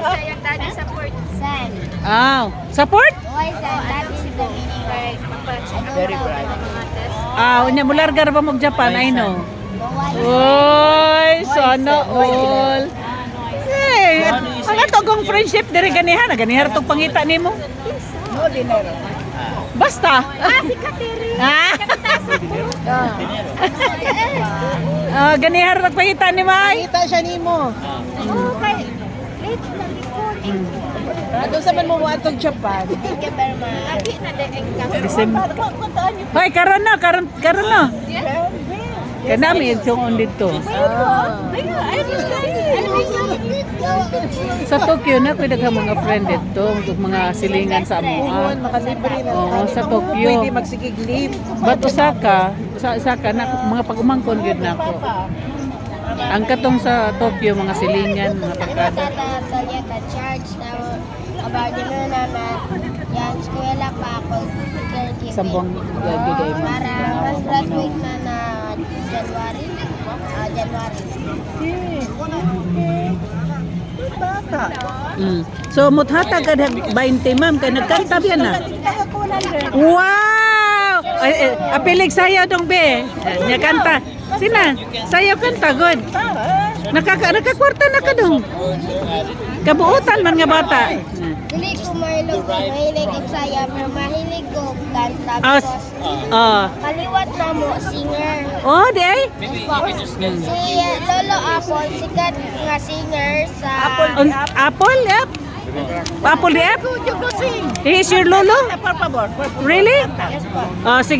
Sayang daddy support. San. Support? Why San? That is the meaning of Very bright. Mga test. Unya mo largar ba mo Japan? I know. the Oy, sana all. Hey, ang atong friendship diri ganihan, ganihan tong pangita nimo. No dinero. Basta. Si Kateri. Ganihan tong pangita ni May. Kita siya nimo. Okay. Late na recording. Adto sa man mo atong Japan. Thank you very much. Lagi na din ang December. Hoy, karon na. Kanami itong dito. Sa Tokyo na pwede ka mga friend dito, mga silingan sa amo. Makalibre na. Oo, sa Tokyo. Pwede magsigig-live. But Osaka na mga pag-umangkon gyud nako. Ang katong sa Tokyo mga silingan, mga pagkada. Tatatalia ka charge na abadi mo na yan, eskwela pa ako caregiving. Sambong bigay mo. Para graduate na January. Bata. So muthata ka 20 ma'am kay nagkanta biya na. Wow! Apilig sayaw dong be. Nya kanta. Sina? Sayaw kanta good. Nakakwarta na ka dong. Kabuutan man nga bata. Dili ko mahilig eksaya pero mahilig ko kanta Ah, because kaliwat na mo singer. Oh, day. Si Lolo Apple, sikat nga singer sa Apple, yep. Apple, yep. He is your lolo? Por favor. Really? Yes po. Sige.